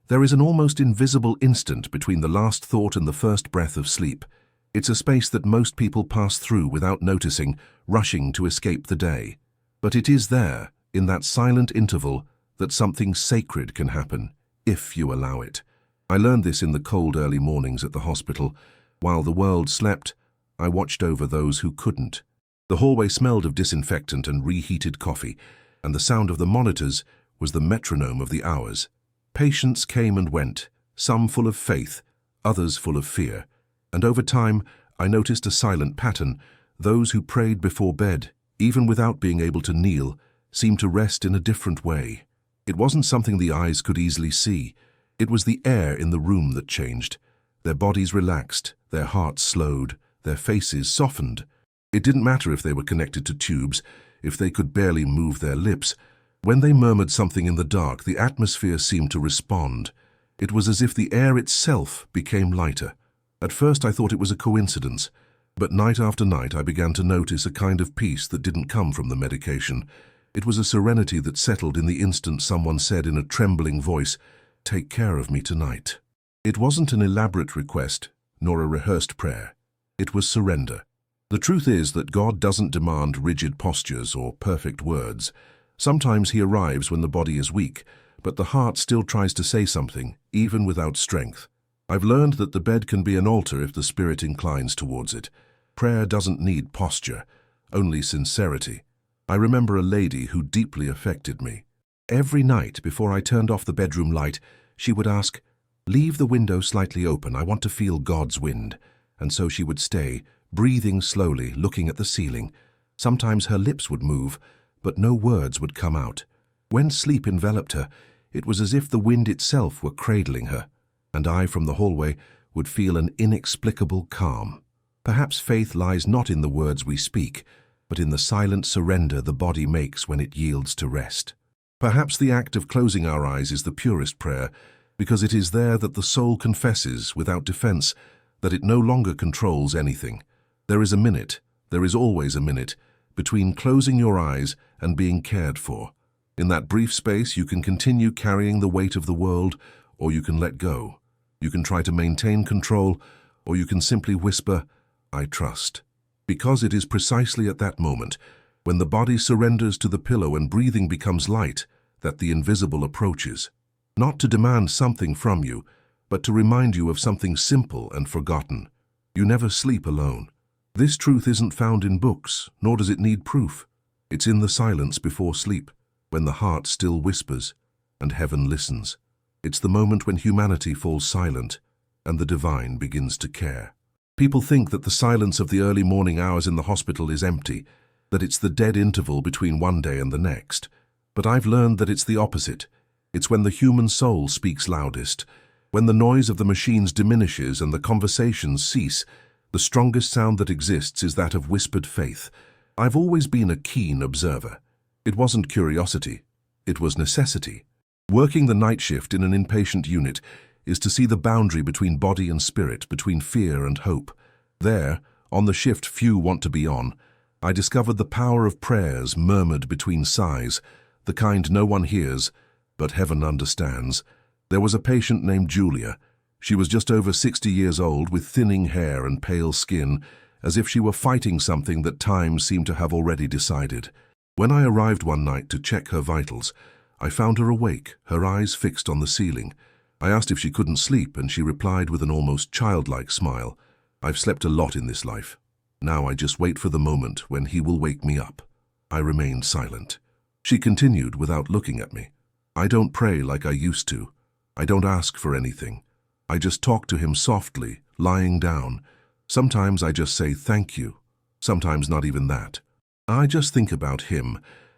There is an almost invisible instant between the last thought and the first breath of sleep. It's a space that most people pass through without noticing, rushing to escape the day. But it is there, in that silent interval, that something sacred can happen, if you allow it. I learned this in the cold early mornings at the hospital. While the world slept, I watched over those who couldn't. The hallway smelled of disinfectant and reheated coffee, and the sound of the monitors was the metronome of the hours. Patients came and went, some full of faith, others full of fear. And over time, I noticed a silent pattern. Those who prayed before bed, even without being able to kneel, seemed to rest in a different way. It wasn't something the eyes could easily see. It was the air in the room that changed. Their bodies relaxed, their hearts slowed, their faces softened. It didn't matter if they were connected to tubes, if they could barely move their lips. When they murmured something in the dark, the atmosphere seemed to respond. It was as if the air itself became lighter. At first I thought it was a coincidence, but night after night I began to notice a kind of peace that didn't come from the medication. It was a serenity that settled in the instant someone said in a trembling voice, "Take care of me tonight." It wasn't an elaborate request, nor a rehearsed prayer. It was surrender. The truth is that God doesn't demand rigid postures or perfect words. Sometimes he arrives when the body is weak, but the heart still tries to say something, even without strength. I've learned that the bed can be an altar if the spirit inclines towards it. Prayer doesn't need posture, only sincerity. I remember a lady who deeply affected me. Every night before I turned off the bedroom light, she would ask, "Leave the window slightly open, I want to feel God's wind." And so she would stay, breathing slowly, looking at the ceiling. Sometimes her lips would move, but no words would come out. When sleep enveloped her, it was as if the wind itself were cradling her, and I, from the hallway, would feel an inexplicable calm. Perhaps faith lies not in the words we speak, but in the silent surrender the body makes when it yields to rest. Perhaps the act of closing our eyes is the purest prayer, because it is there that the soul confesses, without defense, that it no longer controls anything. There is a minute, there is always a minute, between closing your eyes and being cared for. In that brief space, you can continue carrying the weight of the world, or you can let go. You can try to maintain control, or you can simply whisper, "I trust." Because it is precisely at that moment, when the body surrenders to the pillow and breathing becomes light, that the invisible approaches. Not to demand something from you, but to remind you of something simple and forgotten. You never sleep alone. This truth isn't found in books, nor does it need proof. It's in the silence before sleep, when the heart still whispers and heaven listens. It's the moment when humanity falls silent and the divine begins to care. People think that the silence of the early morning hours in the hospital is empty, that it's the dead interval between one day and the next. But I've learned that it's the opposite. It's when the human soul speaks loudest, when the noise of the machines diminishes and the conversations cease. The strongest sound that exists is that of whispered faith. I've always been a keen observer. It wasn't curiosity, it was necessity. Working the night shift in an inpatient unit is to see the boundary between body and spirit, between fear and hope. There, on the shift few want to be on, I discovered the power of prayers murmured between sighs, the kind no one hears, but heaven understands. There was a patient named Julia. She was just over 60 years old, with thinning hair and pale skin, as if she were fighting something that time seemed to have already decided. When I arrived one night to check her vitals, I found her awake, her eyes fixed on the ceiling. I asked if she couldn't sleep, and she replied with an almost childlike smile, "I've slept a lot in this life. Now I just wait for the moment when he will wake me up." I remained silent. She continued without looking at me. "I don't pray like I used to. I don't ask for anything. I just talk to him softly, lying down. Sometimes I just say thank you. Sometimes not even that. I just think about him,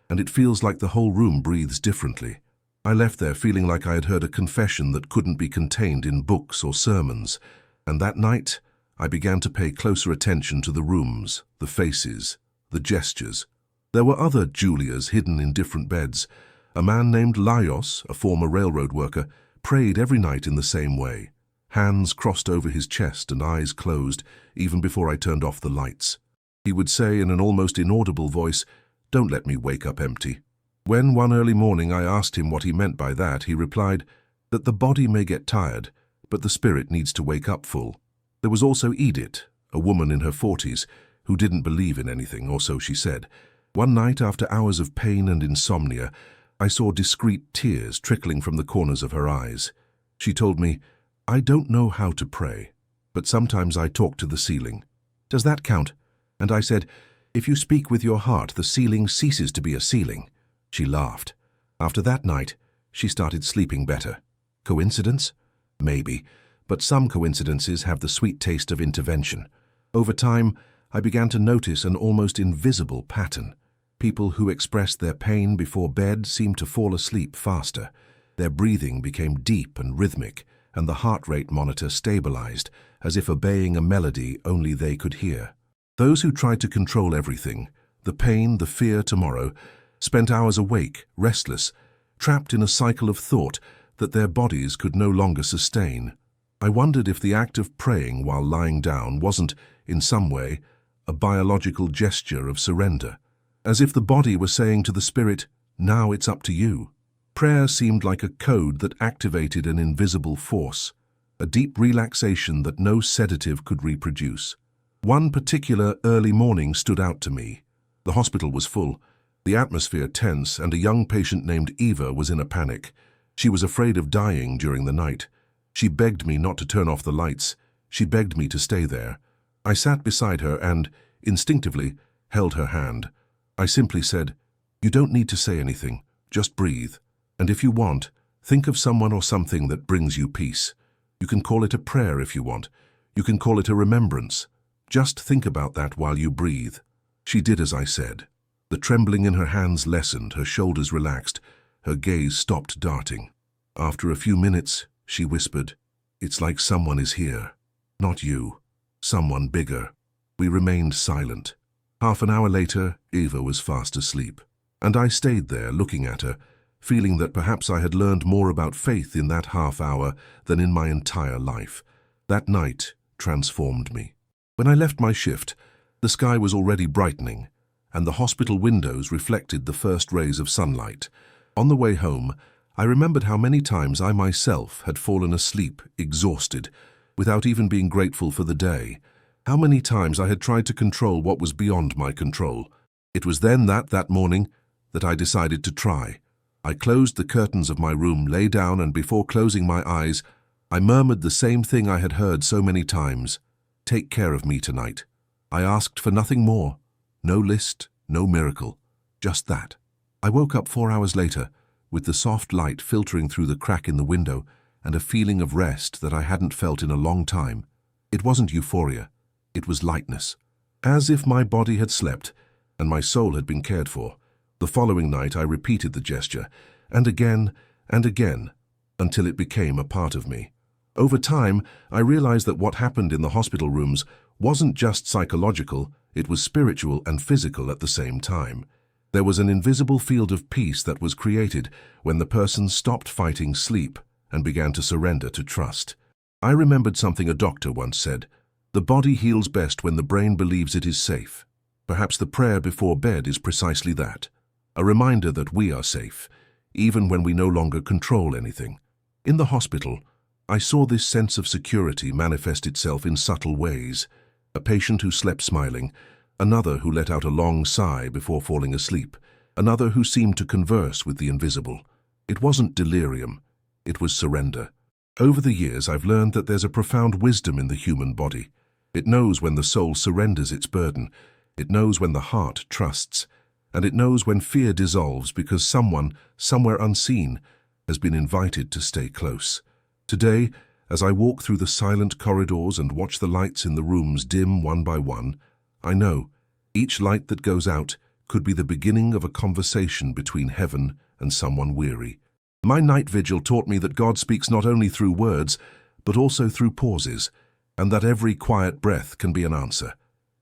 and it feels like the whole room breathes differently." I left there feeling like I had heard a confession that couldn't be contained in books or sermons, and that night I began to pay closer attention to the rooms, the faces, the gestures. There were other Julias hidden in different beds. A man named Laios, a former railroad worker, prayed every night in the same way, hands crossed over his chest and eyes closed, even before I turned off the lights. He would say in an almost inaudible voice, "Don't let me wake up empty." When one early morning I asked him what he meant by that, he replied, that the body may get tired, but the spirit needs to wake up full. There was also Edith, a woman in her 40s, who didn't believe in anything, or so she said. One night, after hours of pain and insomnia, I saw discreet tears trickling from the corners of her eyes. She told me, "I don't know how to pray, but sometimes I talk to the ceiling. Does that count?" And I said, "If you speak with your heart, the ceiling ceases to be a ceiling." She laughed. After that night, she started sleeping better. Coincidence? Maybe, but some coincidences have the sweet taste of intervention. Over time, I began to notice an almost invisible pattern. People who expressed their pain before bed seemed to fall asleep faster. Their breathing became deep and rhythmic, and the heart rate monitor stabilized, as if obeying a melody only they could hear. Those who tried to control everything, the pain, the fear tomorrow, spent hours awake, restless, trapped in a cycle of thought that their bodies could no longer sustain. I wondered if the act of praying while lying down wasn't, in some way, a biological gesture of surrender, as if the body were saying to the spirit, "Now it's up to you." Prayer seemed like a code that activated an invisible force, a deep relaxation that no sedative could reproduce. One particular early morning stood out to me. The hospital was full, the atmosphere tense, and a young patient named Eva was in a panic. She was afraid of dying during the night. She begged me not to turn off the lights. She begged me to stay there. I sat beside her and, instinctively, held her hand. I simply said, "You don't need to say anything, just breathe. And if you want, think of someone or something that brings you peace. You can call it a prayer if you want. You can call it a remembrance. Just think about that while you breathe." She did as I said. The trembling in her hands lessened, her shoulders relaxed, her gaze stopped darting. After a few minutes, she whispered, "It's like someone is here. Not you. Someone bigger." We remained silent. Half an hour later, Eva was fast asleep, and I stayed there looking at her, feeling that perhaps I had learned more about faith in that half hour than in my entire life. That night transformed me. When I left my shift, the sky was already brightening, and the hospital windows reflected the first rays of sunlight. On the way home, I remembered how many times I myself had fallen asleep, exhausted, without even being grateful for the day. How many times I had tried to control what was beyond my control. It was then that morning, that I decided to try. I closed the curtains of my room, lay down, and before closing my eyes, I murmured the same thing I had heard so many times. "Take care of me tonight." I asked for nothing more. No list, no miracle. Just that. I woke up 4 hours later, with the soft light filtering through the crack in the window and a feeling of rest that I hadn't felt in a long time. It wasn't euphoria. It was lightness. As if my body had slept and my soul had been cared for. The following night I repeated the gesture, and again, until it became a part of me. Over time, I realized that what happened in the hospital rooms wasn't just psychological, it was spiritual and physical at the same time. There was an invisible field of peace that was created when the person stopped fighting sleep and began to surrender to trust. I remembered something a doctor once said, "The body heals best when the brain believes it is safe." Perhaps the prayer before bed is precisely that, a reminder that we are safe, even when we no longer control anything. In the hospital, I saw this sense of security manifest itself in subtle ways. A patient who slept smiling, another who let out a long sigh before falling asleep, another who seemed to converse with the invisible. It wasn't delirium, it was surrender. Over the years, I've learned that there's a profound wisdom in the human body. It knows when the soul surrenders its burden, it knows when the heart trusts, and it knows when fear dissolves because someone, somewhere unseen, has been invited to stay close. Today, as I walk through the silent corridors and watch the lights in the rooms dim one by one, I know each light that goes out could be the beginning of a conversation between heaven and someone weary. My night vigil taught me that God speaks not only through words, but also through pauses, and that every quiet breath can be an answer.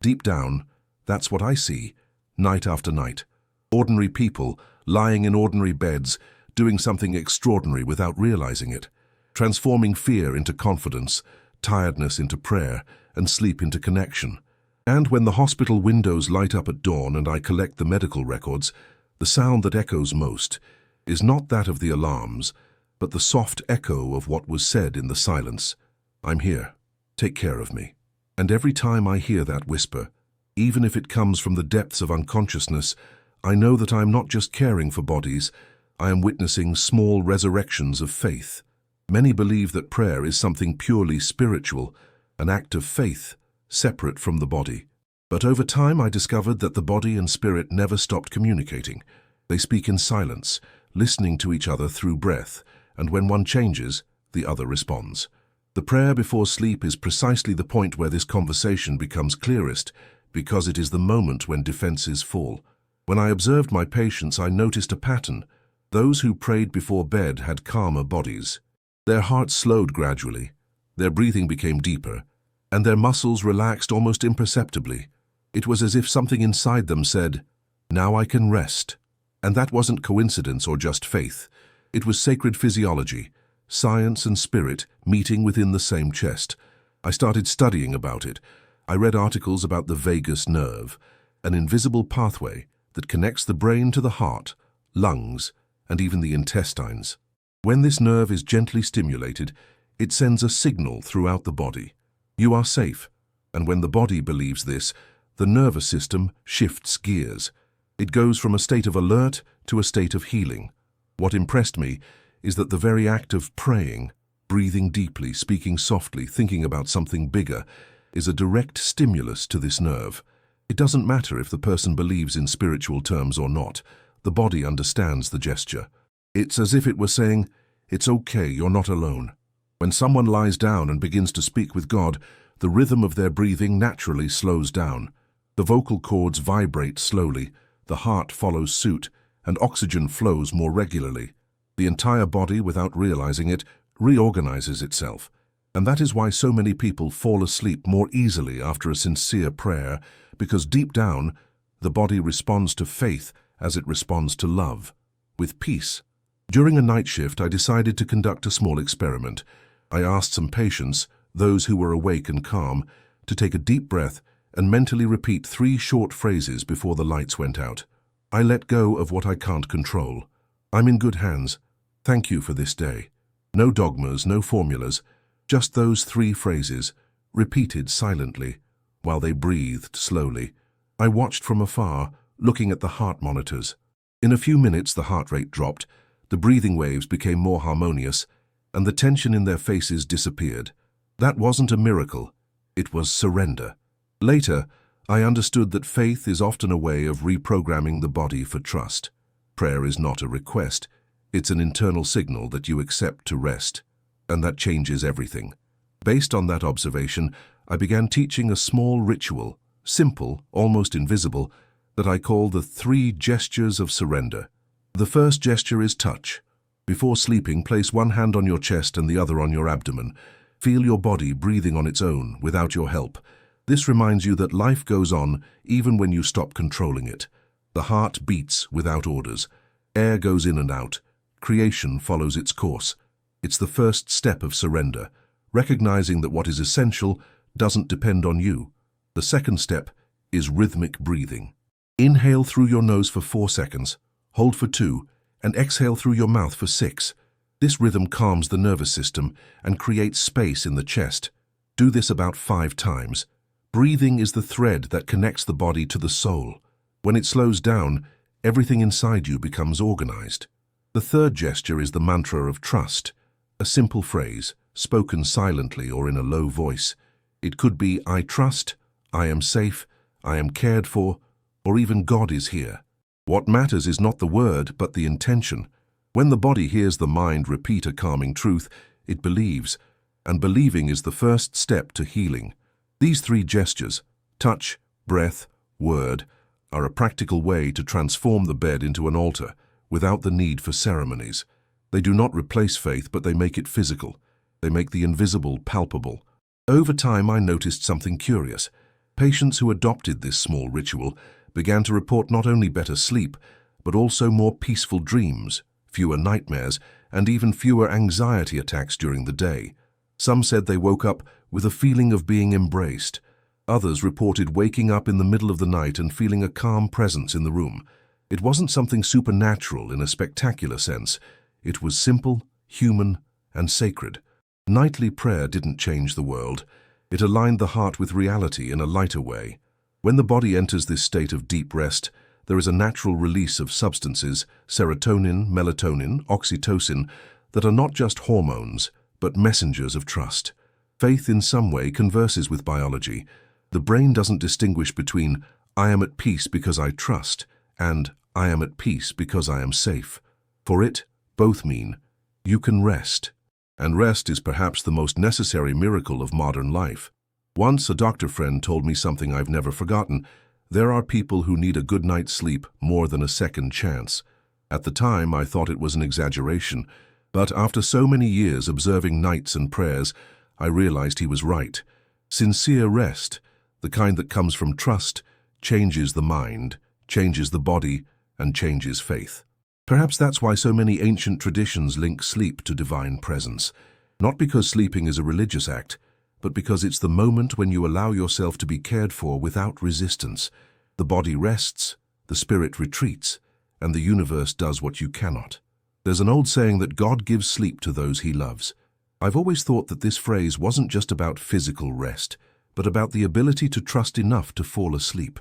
Deep down, that's what I see, night after night. Ordinary people, lying in ordinary beds, doing something extraordinary without realizing it, transforming fear into confidence, tiredness into prayer, and sleep into connection. And when the hospital windows light up at dawn and I collect the medical records, the sound that echoes most is not that of the alarms, but the soft echo of what was said in the silence. I'm here. Take care of me. And every time I hear that whisper, even if it comes from the depths of unconsciousness, I know that I am not just caring for bodies, I am witnessing small resurrections of faith. Many believe that prayer is something purely spiritual, an act of faith, separate from the body. But over time I discovered that the body and spirit never stopped communicating. They speak in silence, listening to each other through breath, and when one changes, the other responds. The prayer before sleep is precisely the point where this conversation becomes clearest, because it is the moment when defenses fall. When I observed my patients, I noticed a pattern. Those who prayed before bed had calmer bodies. Their hearts slowed gradually, their breathing became deeper, and their muscles relaxed almost imperceptibly. It was as if something inside them said, "Now I can rest." And that wasn't coincidence or just faith. It was sacred physiology, science and spirit meeting within the same chest. I started studying about it. I read articles about the vagus nerve, an invisible pathway that connects the brain to the heart, lungs, and even the intestines. When this nerve is gently stimulated, it sends a signal throughout the body. You are safe. And when the body believes this, the nervous system shifts gears. It goes from a state of alert to a state of healing. What impressed me is that the very act of praying, breathing deeply, speaking softly, thinking about something bigger, is a direct stimulus to this nerve. It doesn't matter if the person believes in spiritual terms or not. The body understands the gesture. It's as if it were saying, "It's okay, you're not alone." When someone lies down and begins to speak with God, the rhythm of their breathing naturally slows down. The vocal cords vibrate slowly, the heart follows suit, and oxygen flows more regularly. The entire body, without realizing it, reorganizes itself. And that is why so many people fall asleep more easily after a sincere prayer, because deep down, the body responds to faith as it responds to love, with peace. During a night shift, I decided to conduct a small experiment. I asked some patients, those who were awake and calm, to take a deep breath and mentally repeat 3 short phrases before the lights went out. I let go of what I can't control. I'm in good hands. Thank you for this day. No dogmas, no formulas, just those 3 phrases, repeated silently, while they breathed slowly. I watched from afar, looking at the heart monitors. In a few minutes, the heart rate dropped, the breathing waves became more harmonious, and the tension in their faces disappeared. That wasn't a miracle. It was surrender. Later, I understood that faith is often a way of reprogramming the body for trust. Prayer is not a request. It's an internal signal that you accept to rest, and that changes everything. Based on that observation, I began teaching a small ritual, simple, almost invisible, that I call the 3 gestures of surrender. The first gesture is touch. Before sleeping, place one hand on your chest and the other on your abdomen. Feel your body breathing on its own, without your help. This reminds you that life goes on even when you stop controlling it. The heart beats without orders. Air goes in and out. Creation follows its course. It's the first step of surrender, recognizing that what is essential doesn't depend on you. The second step is rhythmic breathing. Inhale through your nose for 4 seconds, hold for 2, and exhale through your mouth for 6. This rhythm calms the nervous system and creates space in the chest. Do this about 5 times. Breathing is the thread that connects the body to the soul. When it slows down, everything inside you becomes organized. The third gesture is the mantra of trust, a simple phrase, spoken silently or in a low voice. It could be, "I trust," "I am safe," "I am cared for," or even "God is here." What matters is not the word, but the intention. When the body hears the mind repeat a calming truth, it believes, and believing is the first step to healing. These 3 gestures, touch, breath, word, are a practical way to transform the bed into an altar without the need for ceremonies. They do not replace faith, but they make it physical. They make the invisible palpable. Over time, I noticed something curious. Patients who adopted this small ritual began to report not only better sleep, but also more peaceful dreams, fewer nightmares, and even fewer anxiety attacks during the day. Some said they woke up with a feeling of being embraced. Others reported waking up in the middle of the night and feeling a calm presence in the room. It wasn't something supernatural in a spectacular sense. It was simple, human, and sacred. Nightly prayer didn't change the world. It aligned the heart with reality in a lighter way. When the body enters this state of deep rest, there is a natural release of substances, serotonin, melatonin, oxytocin, that are not just hormones, but messengers of trust. Faith in some way converses with biology. The brain doesn't distinguish between "I am at peace because I trust" and "I am at peace because I am safe." For it, both mean you can rest. And rest is perhaps the most necessary miracle of modern life. Once a doctor friend told me something I've never forgotten. There are people who need a good night's sleep more than a second chance. At the time, I thought it was an exaggeration, but after so many years observing nights and prayers, I realized he was right. Sincere rest, the kind that comes from trust, changes the mind, changes the body, and changes faith. Perhaps that's why so many ancient traditions link sleep to divine presence. Not because sleeping is a religious act, but because it's the moment when you allow yourself to be cared for without resistance. The body rests, the spirit retreats, and the universe does what you cannot. There's an old saying that God gives sleep to those he loves. I've always thought that this phrase wasn't just about physical rest, but about the ability to trust enough to fall asleep.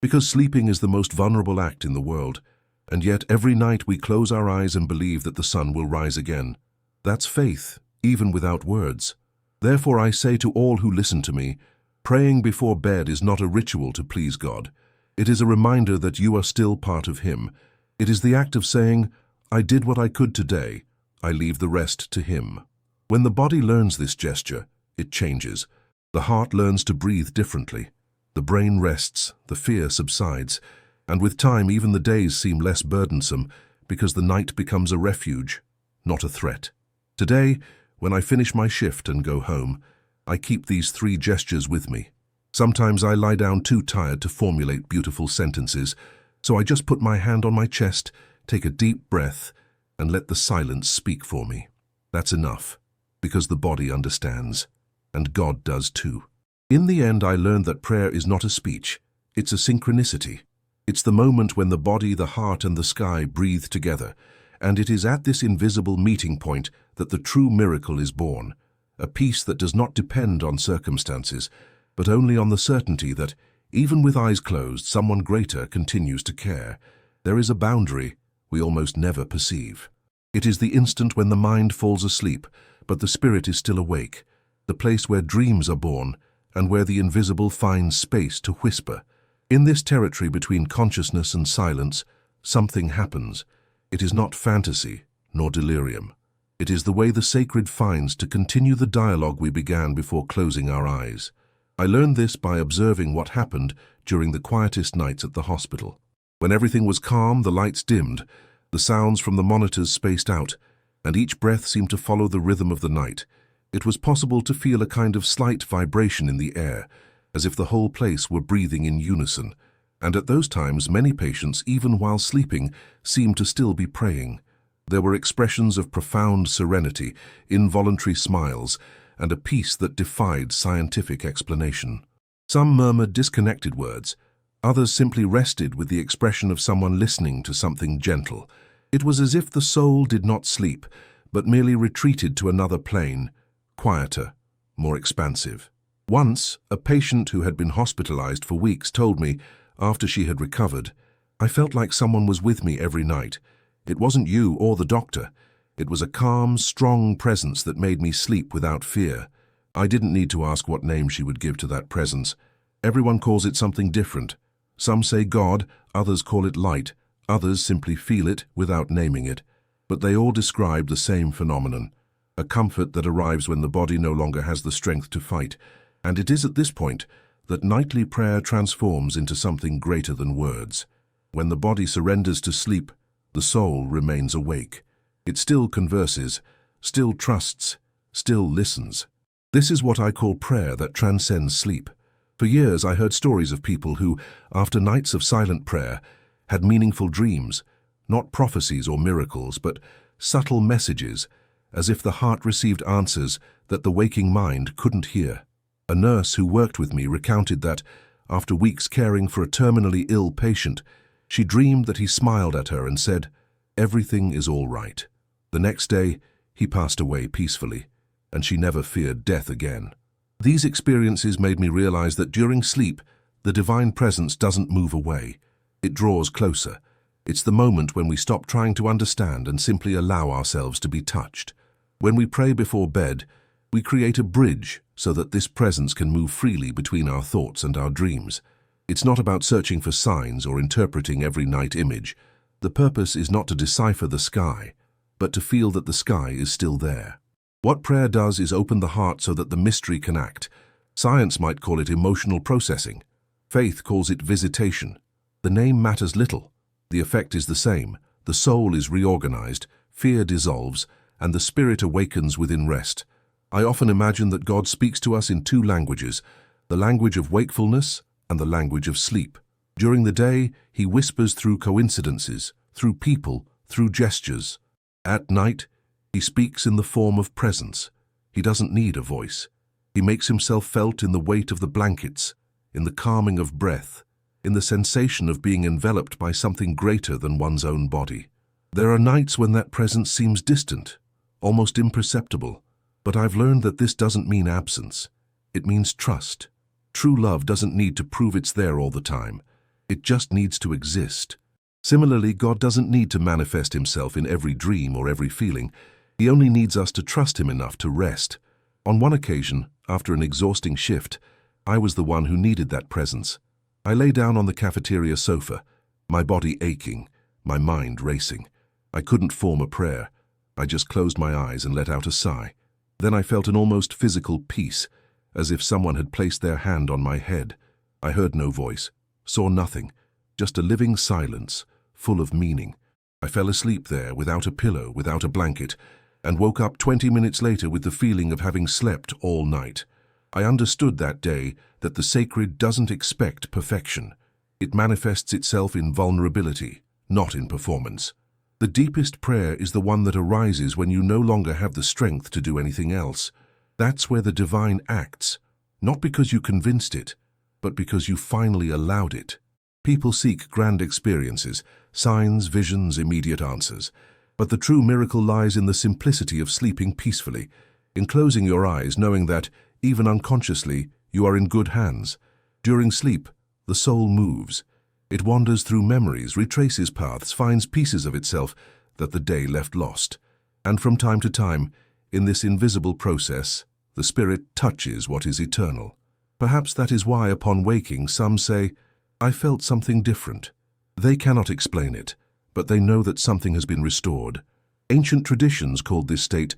Because sleeping is the most vulnerable act in the world, and yet every night we close our eyes and believe that the sun will rise again. That's faith, even without words. Therefore I say to all who listen to me, praying before bed is not a ritual to please God. It is a reminder that you are still part of Him. It is the act of saying, I did what I could today, I leave the rest to Him. When the body learns this gesture, it changes. The heart learns to breathe differently. The brain rests, the fear subsides, and with time even the days seem less burdensome because the night becomes a refuge, not a threat. Today, when I finish my shift and go home, I keep these 3 gestures with me. Sometimes I lie down too tired to formulate beautiful sentences, so I just put my hand on my chest, take a deep breath, and let the silence speak for me. That's enough, because the body understands, and God does too. In the end, I learned that prayer is not a speech, it's a synchronicity. It's the moment when the body, the heart, and the sky breathe together, and it is at this invisible meeting point that the true miracle is born, a peace that does not depend on circumstances, but only on the certainty that, even with eyes closed, someone greater continues to care. There is a boundary we almost never perceive. It is the instant when the mind falls asleep, but the spirit is still awake, the place where dreams are born, and where the invisible finds space to whisper. In this territory between consciousness and silence, something happens. It is not fantasy, nor delirium. It is the way the sacred finds to continue the dialogue we began before closing our eyes. I learned this by observing what happened during the quietest nights at the hospital. When everything was calm, the lights dimmed, the sounds from the monitors spaced out, and each breath seemed to follow the rhythm of the night. It was possible to feel a kind of slight vibration in the air, as if the whole place were breathing in unison. And at those times, many patients, even while sleeping, seemed to still be praying. There were expressions of profound serenity, involuntary smiles, and a peace that defied scientific explanation. Some murmured disconnected words. Others simply rested with the expression of someone listening to something gentle. It was as if the soul did not sleep, but merely retreated to another plane, quieter, more expansive. Once, a patient who had been hospitalized for weeks told me, after she had recovered, I felt like someone was with me every night. It wasn't you or the doctor. It was a calm, strong presence that made me sleep without fear. I didn't need to ask what name she would give to that presence. Everyone calls it something different. Some say God, others call it light, others simply feel it without naming it. But they all describe the same phenomenon, a comfort that arrives when the body no longer has the strength to fight. And it is at this point that nightly prayer transforms into something greater than words. When the body surrenders to sleep, the soul remains awake. It still converses, still trusts, still listens. This is what I call prayer that transcends sleep. For years I heard stories of people who, after nights of silent prayer, had meaningful dreams, not prophecies or miracles, but subtle messages, as if the heart received answers that the waking mind couldn't hear. A nurse who worked with me recounted that, after weeks caring for a terminally ill patient, she dreamed that he smiled at her and said, "Everything is all right." The next day, he passed away peacefully, and she never feared death again. These experiences made me realize that during sleep, the divine presence doesn't move away. It draws closer. It's the moment when we stop trying to understand and simply allow ourselves to be touched. When we pray before bed, we create a bridge so that this presence can move freely between our thoughts and our dreams. It's not about searching for signs or interpreting every night image. The purpose is not to decipher the sky, but to feel that the sky is still there. What prayer does is open the heart so that the mystery can act. Science might call it emotional processing. Faith calls it visitation. The name matters little. The effect is the same. The soul is reorganized, fear dissolves, and the spirit awakens within rest. I often imagine that God speaks to us in two languages, the language of wakefulness and the language of sleep. During the day, he whispers through coincidences, through people, through gestures. At night, he speaks in the form of presence. He doesn't need a voice. He makes himself felt in the weight of the blankets, in the calming of breath, in the sensation of being enveloped by something greater than one's own body. There are nights when that presence seems distant, almost imperceptible, but I've learned that this doesn't mean absence. It means trust. True love doesn't need to prove it's there all the time. It just needs to exist. Similarly, God doesn't need to manifest himself in every dream or every feeling. He only needs us to trust him enough to rest. On one occasion, after an exhausting shift, I was the one who needed that presence. I lay down on the cafeteria sofa, my body aching, my mind racing. I couldn't form a prayer. I just closed my eyes and let out a sigh. Then I felt an almost physical peace, as if someone had placed their hand on my head. I heard no voice, saw nothing, just a living silence, full of meaning. I fell asleep there without a pillow, without a blanket, and woke up 20 minutes later with the feeling of having slept all night. I understood that day that the sacred doesn't expect perfection. It manifests itself in vulnerability, not in performance. The deepest prayer is the one that arises when you no longer have the strength to do anything else. That's where the divine acts, not because you convinced it, but because you finally allowed it. People seek grand experiences, signs, visions, immediate answers. But the true miracle lies in the simplicity of sleeping peacefully, in closing your eyes knowing that, even unconsciously, you are in good hands. During sleep, the soul moves. It wanders through memories, retraces paths, finds pieces of itself that the day left lost. And from time to time, in this invisible process, the spirit touches what is eternal. Perhaps that is why, upon waking, some say, "I felt something different." They cannot explain it, but they know that something has been restored. Ancient traditions called this state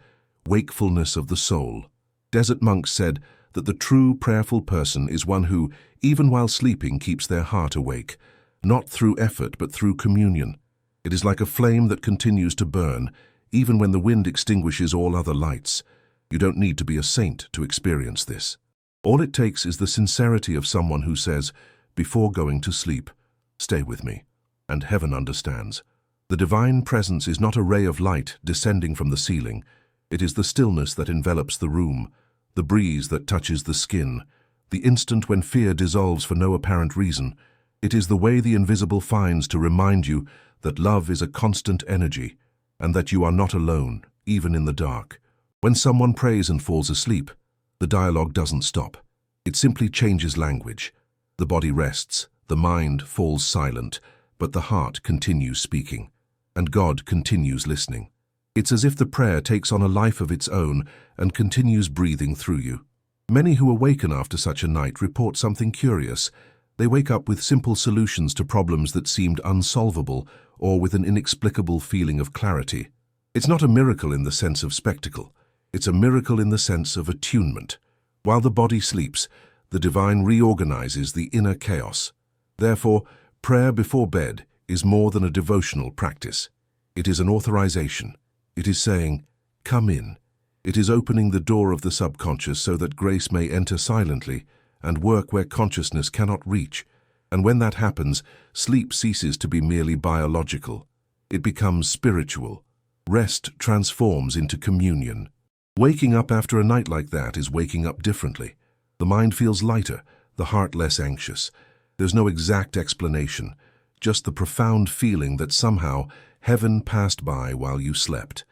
wakefulness of the soul. Desert monks said that the true prayerful person is one who, even while sleeping, keeps their heart awake, not through effort but through communion. It is like a flame that continues to burn, even when the wind extinguishes all other lights. You don't need to be a saint to experience this. All it takes is the sincerity of someone who says, before going to sleep, "Stay with me," and heaven understands. The divine presence is not a ray of light descending from the ceiling. It is the stillness that envelops the room, the breeze that touches the skin, the instant when fear dissolves for no apparent reason. It is the way the invisible finds to remind you that love is a constant energy, and that you are not alone, even in the dark. When someone prays and falls asleep, the dialogue doesn't stop. It simply changes language. The body rests, the mind falls silent, but the heart continues speaking, and God continues listening. It's as if the prayer takes on a life of its own and continues breathing through you. Many who awaken after such a night report something curious. They wake up with simple solutions to problems that seemed unsolvable, or with an inexplicable feeling of clarity. It's not a miracle in the sense of spectacle. It's a miracle in the sense of attunement. While the body sleeps, the divine reorganizes the inner chaos. Therefore, prayer before bed is more than a devotional practice. It is an authorization. It is saying, "Come in." It is opening the door of the subconscious so that grace may enter silently and work where consciousness cannot reach. And when that happens, sleep ceases to be merely biological. It becomes spiritual. Rest transforms into communion. Waking up after a night like that is waking up differently. The mind feels lighter, the heart less anxious. There's no exact explanation, just the profound feeling that somehow heaven passed by while you slept.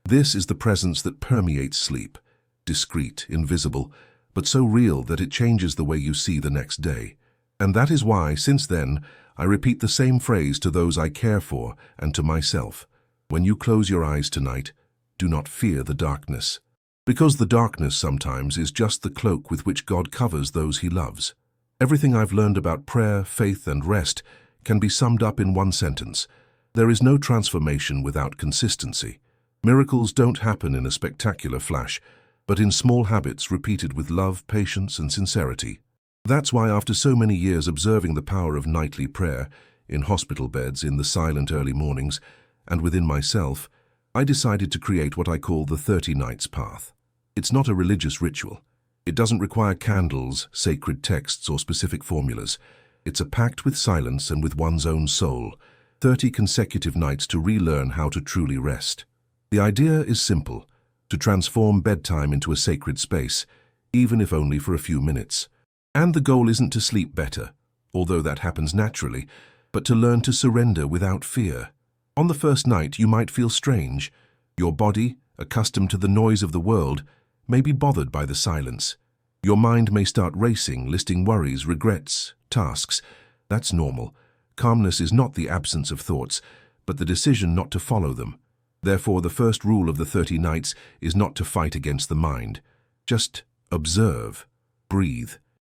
This is the presence that permeates sleep, discreet, invisible, but so real that it changes the way you see the next day. And that is why, since then, I repeat the same phrase to those I care for and to myself. When you close your eyes tonight, do not fear the darkness. Because the darkness sometimes is just the cloak with which God covers those he loves. Everything I've learned about prayer, faith, and rest can be summed up in one sentence. There is no transformation without consistency. Miracles don't happen in a spectacular flash, but in small habits repeated with love, patience, and sincerity. That's why after so many years observing the power of nightly prayer, in hospital beds, in the silent early mornings, and within myself, I decided to create what I call the 30 Nights Path. It's not a religious ritual. It doesn't require candles, sacred texts, or specific formulas. It's a pact with silence and with one's own soul. 30 consecutive nights to relearn how to truly rest. The idea is simple, to transform bedtime into a sacred space, even if only for a few minutes. And the goal isn't to sleep better, although that happens naturally, but to learn to surrender without fear. On the first night, you might feel strange. Your body, accustomed to the noise of the world, may be bothered by the silence. Your mind may start racing, listing worries, regrets, tasks. That's normal. Calmness is not the absence of thoughts, but the decision not to follow them. Therefore, the first rule of the 30 nights is not to fight against the mind. Just observe, breathe.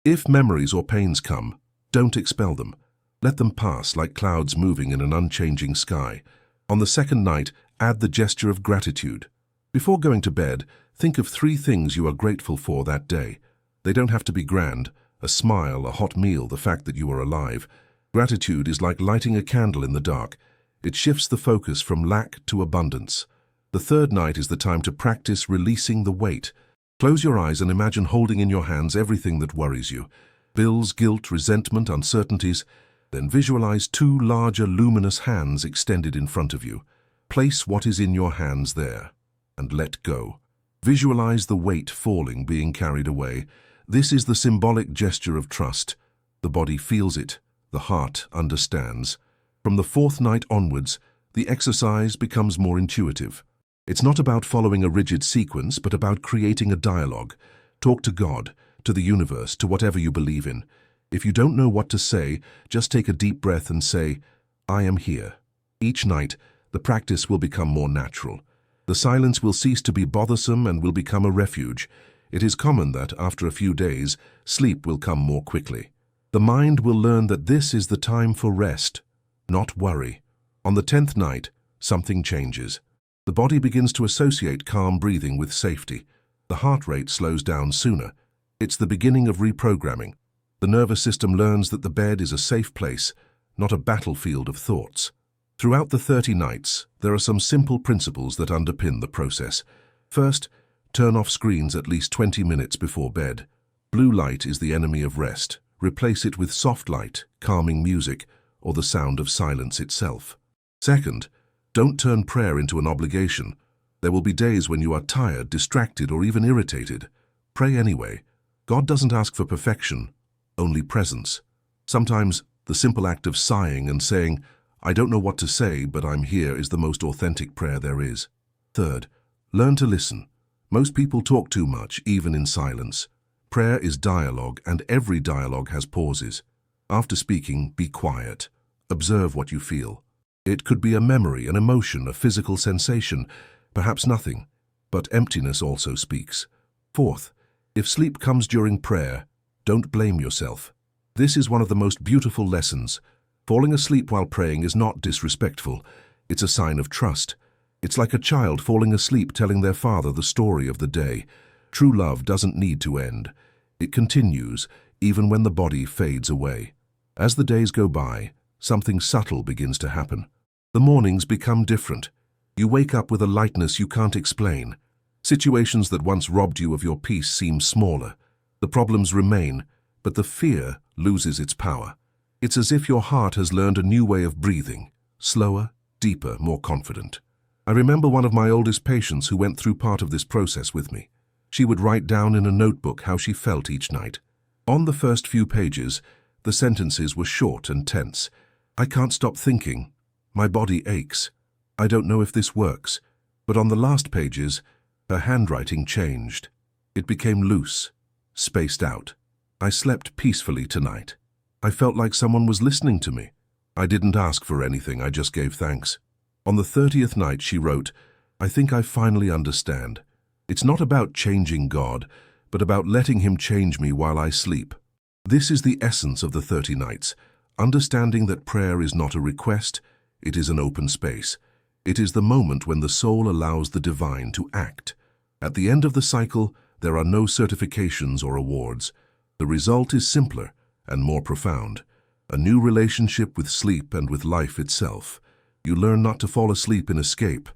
If memories or pains come, don't expel them. Let them pass like clouds moving in an unchanging sky. On the second night, add the gesture of gratitude. Before going to bed, think of 3 things you are grateful for that day. They don't have to be grand: a smile, a hot meal, the fact that you are alive. Gratitude is like lighting a candle in the dark. It shifts the focus from lack to abundance. The third night is the time to practice releasing the weight. Close your eyes and imagine holding in your hands everything that worries you. Bills, guilt, resentment, uncertainties. Then visualize 2 larger, luminous hands extended in front of you. Place what is in your hands there, and let go. Visualize the weight falling, being carried away. This is the symbolic gesture of trust. The body feels it. The heart understands. From the 4th night onwards, the exercise becomes more intuitive. It's not about following a rigid sequence, but about creating a dialogue. Talk to God, to the universe, to whatever you believe in. If you don't know what to say, just take a deep breath and say, "I am here." Each night, the practice will become more natural. The silence will cease to be bothersome and will become a refuge. It is common that, after a few days, sleep will come more quickly. The mind will learn that this is the time for rest, not worry. On the 10th night, something changes. The body begins to associate calm breathing with safety. The heart rate slows down sooner. It's the beginning of reprogramming. The nervous system learns that the bed is a safe place, not a battlefield of thoughts. Throughout the 30 nights, there are some simple principles that underpin the process. First, turn off screens at least 20 minutes before bed. Blue light is the enemy of rest. Replace it with soft light, calming music, or the sound of silence itself. Second, don't turn prayer into an obligation. There will be days when you are tired, distracted, or even irritated. Pray anyway. God doesn't ask for perfection, only presence. Sometimes the simple act of sighing and saying, "I don't know what to say, but I'm here," is the most authentic prayer there is. Third, learn to listen. Most people talk too much, even in silence. Prayer is dialogue, and every dialogue has pauses. After speaking, be quiet. Observe what you feel. It could be a memory, an emotion, a physical sensation, perhaps nothing, but emptiness also speaks. Fourth, if sleep comes during prayer, don't blame yourself. This is one of the most beautiful lessons. Falling asleep while praying is not disrespectful. It's a sign of trust. It's like a child falling asleep telling their father the story of the day. True love doesn't need to end. It continues, even when the body fades away. As the days go by, something subtle begins to happen. The mornings become different. You wake up with a lightness you can't explain. Situations that once robbed you of your peace seem smaller. The problems remain, but the fear loses its power. It's as if your heart has learned a new way of breathing, slower, deeper, more confident. I remember one of my oldest patients who went through part of this process with me. She would write down in a notebook how she felt each night. On the first few pages, the sentences were short and tense. "I can't stop thinking. My body aches. I don't know if this works." But on the last pages, her handwriting changed. It became loose, spaced out. I slept peacefully tonight. I felt like someone was listening to me. I didn't ask for anything, I just gave thanks. On the 30th night, she wrote, "I think I finally understand. It's not about changing God, but about letting Him change me while I sleep." This is the essence of the 30 nights, understanding that prayer is not a request, it is an open space. It is the moment when the soul allows the divine to act. At the end of the cycle, there are no certifications or awards. The result is simpler and more profound. A new relationship with sleep and with life itself. You learn not to fall asleep in escape,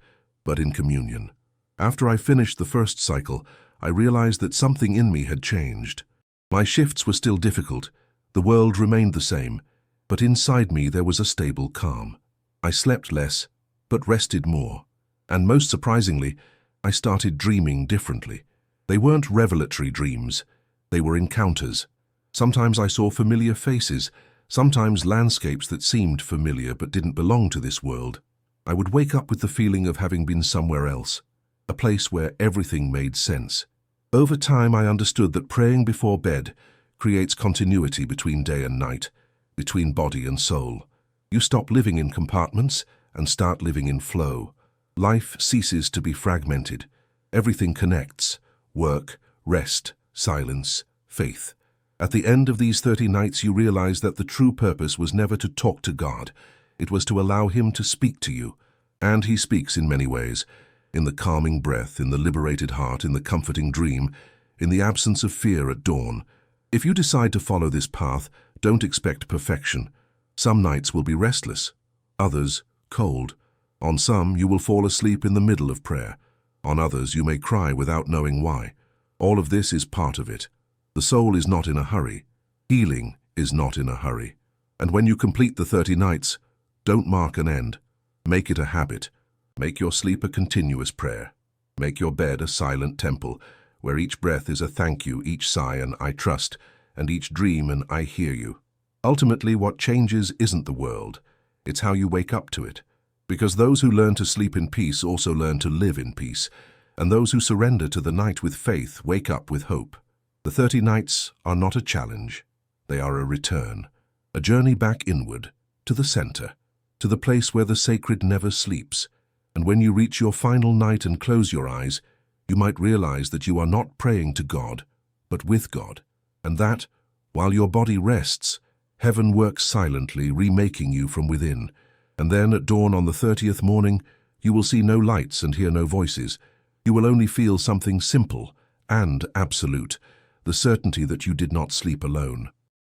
but in communion. After I finished the first cycle, I realized that something in me had changed. My shifts were still difficult, the world remained the same, but inside me there was a stable calm. I slept less, but rested more. And most surprisingly, I started dreaming differently. They weren't revelatory dreams, they were encounters. Sometimes I saw familiar faces, sometimes landscapes that seemed familiar but didn't belong to this world. I would wake up with the feeling of having been somewhere else, a place where everything made sense. Over time, I understood that praying before bed creates continuity between day and night, between body and soul. You stop living in compartments and start living in flow. Life ceases to be fragmented. Everything connects: work, rest, silence, faith. At the end of these 30 nights, you realize that the true purpose was never to talk to God. It was to allow Him to speak to you. And He speaks in many ways. In the calming breath, in the liberated heart, in the comforting dream, in the absence of fear at dawn. If you decide to follow this path, don't expect perfection. Some nights will be restless, others cold. On some, you will fall asleep in the middle of prayer. On others, you may cry without knowing why. All of this is part of it. The soul is not in a hurry. Healing is not in a hurry. And when you complete the 30 nights, don't mark an end. Make it a habit. Make your sleep a continuous prayer. Make your bed a silent temple, where each breath is a thank you, each sigh an I trust, and each dream an I hear you. Ultimately, what changes isn't the world. It's how you wake up to it. Because those who learn to sleep in peace also learn to live in peace, and those who surrender to the night with faith wake up with hope. The 30 nights are not a challenge. They are a return, a journey back inward, to the center, to the place where the sacred never sleeps. And when you reach your final night and close your eyes, you might realize that you are not praying to God, but with God, and that, while your body rests, heaven works silently, remaking you from within. And then at dawn on the 30th morning, you will see no lights and hear no voices. You will only feel something simple and absolute, the certainty that you did not sleep alone.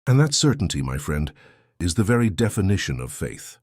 And that certainty, my friend, is the very definition of faith.